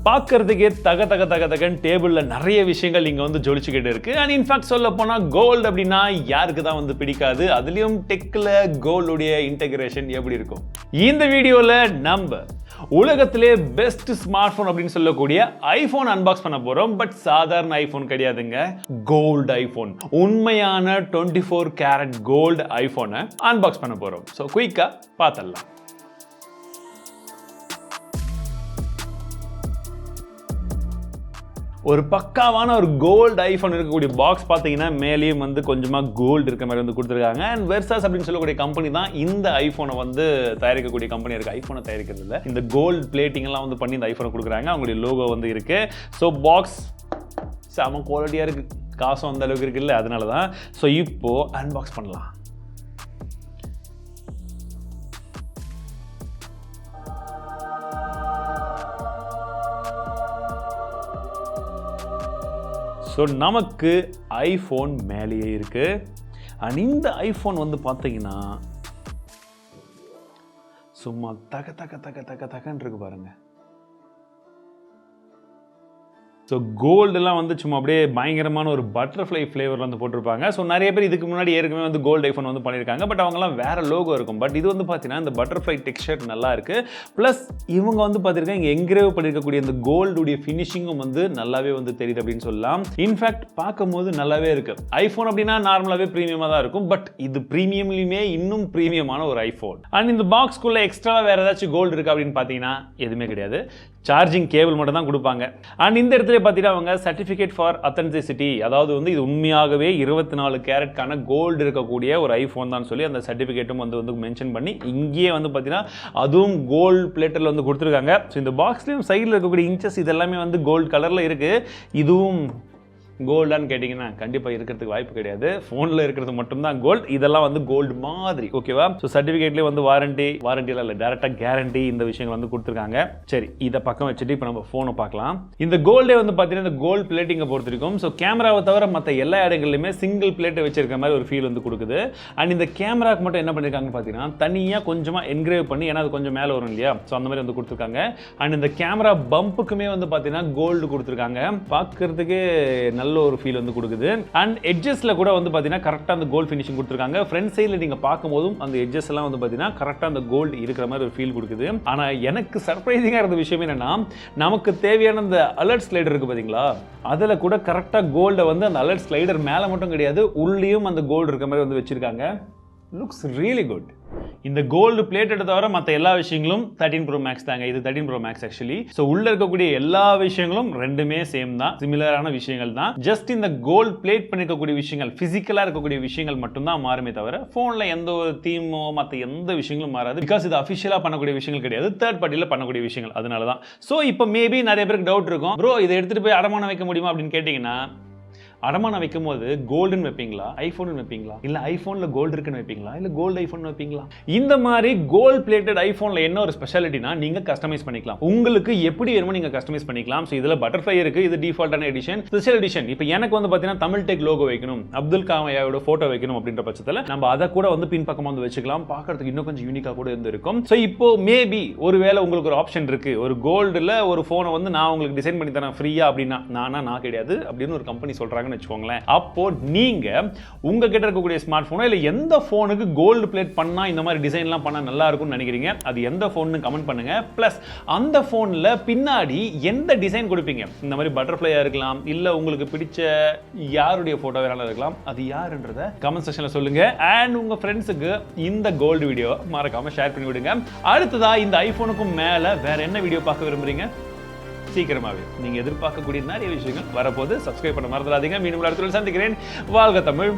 பார்க்கறதுக்கே தகன்னு டேபிள்ல நிறைய விஷயங்கள் இங்க வந்து ஜொலிச்சுக்கிட்டு இருக்கு. அண்ட் இன்ஃபேக்ட் சொல்ல போனா கோல்டு அப்படின்னா யாருக்கு தான் வந்து பிடிக்காது, அதுலயும் டெக்ல கோல்டுடைய இன்டகிரேஷன் எப்படி இருக்கும். இந்த வீடியோல நம்ம உலகத்திலே பெஸ்ட் ஸ்மார்ட் போன் அப்படின்னு சொல்லக்கூடிய ஐபோன் அன்பாக்ஸ் பண்ண போறோம். பட் சாதாரண ஐபோன் கிடையாதுங்க, கோல்டு ஐபோன், உண்மையான 24 கேரட் கோல்டு ஐபோனை அன்பாக்ஸ் பண்ண போறோம். ஸோ குயிக்கா பார்த்தலாம். ஒரு பக்காவான ஒரு கோல்டு ஐபோன் இருக்கக்கூடிய பாக்ஸ் பார்த்தீங்கன்னா மேலேயும் வந்து கொஞ்சமாக கோல்டு இருக்க மாதிரி வந்து கொடுத்துருக்காங்க. அண்ட் வெர்சாஸ் அப்படின்னு சொல்லக்கூடிய கம்பெனி தான் இந்த ஐபோனை வந்து தயாரிக்கக்கூடிய கம்பெனி இருக்கு. ஐபோனை தயாரிக்கிறது இல்லை, இந்த கோல்டு பிளேட்டிங் எல்லாம் வந்து பண்ணி இந்த ஐபோனை கொடுக்குறாங்க. அவங்களுடைய லோகோ வந்து இருக்கு. ஸோ பாக்ஸ் செம குவாலிட்டியாக இருக்கு, காசும் அந்த அளவுக்கு இருக்குல்ல, அதனால தான். ஸோ இப்போ அன்பாக்ஸ் பண்ணலாம். ஸோ நமக்கு ஐஃபோன் மேலேயே இருக்கு. அண்ட் இந்த ஐஃபோன் வந்து பார்த்தீங்கன்னா சும்மா தகன்னு இருக்கு பாருங்க. ஸோ கோல்டெல்லாம் வந்து சும்மா அப்படியே பயங்கரமான ஒரு பட்டர்ஃப்ளை ஃப்ளேவரில் வந்து போட்டிருப்பாங்க. ஸோ நிறைய பேர் இதுக்கு முன்னாடி ஏற்கனவே வந்து கோல்டு ஐஃபோன் வந்து பண்ணியிருக்காங்க. பட் அவங்கலாம் வேறு லோகோ இருக்கும். பட் இது வந்து பார்த்தீங்கன்னா இந்த பட்டர்ஃப்ளை டெக்ஸ்சர் நல்லா இருக்குது. ப்ளஸ் இவங்க வந்து பார்த்திருக்காங்க இங்கே என்கிரேவ் பண்ணியிருக்கக்கூடிய இந்த கோல்டுடைய ஃபினிஷிங்கும் வந்து நல்லாவே வந்து தெரியுது அப்படின்னு சொல்லலாம். இன்ஃபேக்ட் பார்க்கும்போது நல்லாவே இருக்குது. ஐஃபோன் அப்படின்னா நார்மலாகவே ப்ரீமியமாக தான் இருக்கும். பட் இது ப்ரீமியம்லையுமே இன்னும் ப்ரீமியமான ஒரு ஐஃபோன். அண்ட் இந்த பாக்ஸ்க்குள்ளே எக்ஸ்ட்ரா வேறு ஏதாச்சும் கோல்டு இருக்குது அப்படின்னு பார்த்தீங்கன்னா எதுவுமே கிடையாது. சார்ஜிங் கேபிள் மட்டும் தான் கொடுப்பாங்க. அண்ட் இந்த இடத்துல பார்த்தீங்கன்னா அவங்க சர்டிஃபிகேட் ஃபார் அத்தென்டிசிட்டி, அதாவது வந்து இது உண்மையாகவே 24 கேரட்கான கோல்டு இருக்கக்கூடிய ஒரு ஐஃபோன் தான் சொல்லி அந்த சர்டிஃபிகேட்டும் வந்து மென்ஷன் பண்ணி இங்கேயே வந்து பார்த்தீங்கன்னா அதுவும் கோல்டு பிளேட்டரில் வந்து கொடுத்துருக்காங்க. ஸோ இந்த பாக்ஸ்லேயும் சைடில் இருக்கக்கூடிய இன்ச்சஸ் இதெல்லாமே வந்து கோல்டு கலரில் இருக்குது. இதுவும் கோல்டான்னு கேட்டிங்கன்னா கண்டிப்பாக இருக்கிறதுக்கு வாய்ப்பு கிடையாது. ஃபோனில் இருக்கிறது மட்டும்தான் கோல்டு, இதெல்லாம் வந்து கோல்டு மாதிரி. ஓகேவா? ஸோ சர்டிஃபிகேட்லேயே வந்து வாரண்டிலாம் இல்லை, டேரெக்டாக கேரண்டி இந்த விஷயங்கள் வந்து கொடுத்துருக்காங்க. சரி, இதை பக்கம் வச்சுட்டு இப்போ நம்ம ஃபோனை பார்க்கலாம். இந்த கோல்டே வந்து பார்த்தீங்கன்னா இந்த கோல்டு பிளேட்டிங்கை பொறுத்த வரைக்கும் ஸோ கேமராவை தவிர மற்ற எல்லா இடங்கள்லையுமே சிங்கிள் பிளேட்டை வச்சிருக்க மாதிரி ஒரு ஃபீல் வந்து கொடுக்குது. அண்ட் இந்த கேமராவுக்கு மட்டும் என்ன பண்ணியிருக்காங்கன்னு பார்த்தீங்கன்னா தனியாக கொஞ்சமாக என்கிரேவ் பண்ணி, ஏன்னா அது கொஞ்சம் மேலே வரும் இல்லையா, ஸோ அந்த மாதிரி வந்து கொடுத்துருக்காங்க. அண்ட் இந்த கேமரா பம்புக்குமே வந்து பார்த்தீங்கன்னா கோல்டு கொடுத்துருக்காங்க. பார்க்கறதுக்கு நல்ல ஒரு ஃபீல் வந்து கொடுக்குது. அண்ட் எட்ஜஸ்ல கூட வந்து பாத்தீங்கன்னா கரெக்ட்டா அந்த கோல்ட் ஃபினிஷிங் கொடுத்திருக்காங்க. ஃப்ரண்ட் சைடுல நீங்க பாக்கும்போது அந்த எட்ஜஸ் எல்லாம் வந்து பாத்தீங்கன்னா கரெக்ட்டா அந்த கோல்ட் இருக்கிற மாதிரி ஒரு ஃபீல் கொடுக்குது. ஆனா எனக்கு சர்ப்ரைசிங்கா இருந்த விஷயம் என்னன்னா, நமக்கு தேவையான அந்த அலர்ட் ஸ்லைடர் இருக்கு பாத்தீங்களா, அதுல கூட கரெக்ட்டா கோல்ட வந்து அந்த அலர்ட் ஸ்லைடர் மேல மட்டும் கிடையாது, உள்ளேயும் அந்த கோல்ட் இருக்கிற மாதிரி வந்து வச்சிருக்காங்க. Looks really good. இந்த கோல்டு பிளேட்டை தவிர மற்ற எல்லா விஷயங்களும் 13 Pro Max தாங்க. இது 13 Pro Max ஆக்சுவலி. ஸோ உள்ள இருக்கக்கூடிய எல்லா விஷயங்களும் ரெண்டுமே சேம் தான், சிமிலரான விஷயங்கள் தான். ஜஸ்ட் இந்த கோல்டு பிளேட் பண்ணிருக்கக்கூடிய விஷயங்கள், பிசிக்கலா இருக்கக்கூடிய விஷயங்கள் மட்டும்தான் மாறுமே தவிர ஃபோன்ல எந்த ஒரு தீமோ மற்ற எந்த விஷயங்களும் மாறாது. பிகாஸ் இது அஃபிஷியலா பண்ணக்கூடிய விஷயங்கள் கிடையாது, தேர்ட் பார்ட்டியில் பண்ணக்கூடிய விஷயங்கள். அதனால தான். ஸோ இப்போ மேபி நிறைய பேருக்கு டவுட் இருக்கும், ப்ரோ இதை எடுத்துட்டு போய் அடமானம் வைக்க முடியுமா அப்படின்னு கேட்டிங்கன்னா, அடமானம் வைக்கும் போது கோல்டுன்னு வைப்பீங்களா, ஐபோன் வைப்பீங்களா, இல்ல ஐபோன்ல கோல்டு இருக்குன்னு வைப்பீங்களா, இல்ல கோல்டு ஐபோன் வைப்பீங்களா? இந்த மாதிரி கோல்ட் பிளேட்டட் ஐபோன்ல என்ன ஒரு ஸ்பெஷாலிட்டினா நீங்க கஸ்டமைஸ் பண்ணிக்கலாம். உங்களுக்கு எப்படி வேணுமோ நீங்க கஸ்டமைஸ் பண்ணிக்கலாம். ஸோ இதுல பட்டர்ஃப்ளை இருக்கு, இது டிஃபால்ட்டான எடிஷன். ஸ்பெஷல் எடிஷன் இப்போ எனக்கு வந்து பாத்தீங்கன்னா தமிழ் டெக் லோகோ வைக்கணும், அப்துல் காமையாவோட போட்டோ வைக்கணும் அப்படின்ற பட்சத்தில் நம்ம அதை கூட வந்து பின் பக்கமா வந்து வச்சுக்கலாம். பார்க்கறதுக்கு இன்னும் கொஞ்சம் யூனிக்கா கூட இருந்து இருக்கும். ஸோ இப்போ மேபி ஒருவேளை உங்களுக்கு ஒரு ஆப்ஷன் இருக்கு, ஒரு கோல்டுல ஒரு போனை வந்து நான் உங்களுக்கு டிசைன் பண்ணி தரேன் ஃப்ரீயா அப்படின்னா, நான் கிடையாது அப்படின்னு ஒரு கம்பெனி சொல்றாங்க வச்சுக்கோங்களேன். அப்போ நீங்க உங்ககிட்ட இருக்கக்கூடிய ஸ்மார்ட் போன் இல்ல எந்த போனுக்கு கோல்டு பிளேட் பண்ணா இந்த மாதிரி டிசைன்லாம் பண்ணா நல்லா இருக்கும்னு நினைக்கிறீங்க, அது எந்த போன்னு கமெண்ட் பண்ணுங்க. பிளஸ் அந்த போன்ல பின்னாடி எந்த டிசைன் கொடுப்பீங்க, இந்த மாதிரி பட்டர்ஃப்ளையா இருக்கலாம், இல்ல உங்களுக்கு பிடிச்ச யாருடைய போட்டோ வேணாலும் இருக்கலாம், அது யாருன்றத கமெண்ட் செக்ஷன்ல சொல்லுங்க. அண்ட் உங்க ஃப்ரெண்ட்ஸுக்கு இந்த கோல்டு வீடியோ மறக்காம ஷேர் பண்ணி விடுங்க. அடுத்ததா இந்த ஐபோனுக்கும் மேல வேற என்ன வீடியோ பார்க்க விரும்புறீங்க, சீக்கிரமாவே நீங்க எதிர்பார்க்கக்கூடிய நிறைய விஷயங்கள் வரப்போது. சப்ஸ்கிரைப் பண்ண மறந்துடாதீங்க. மீண்டும் அடுத்த சந்திக்கிறேன். வாழ்க தமிழ்.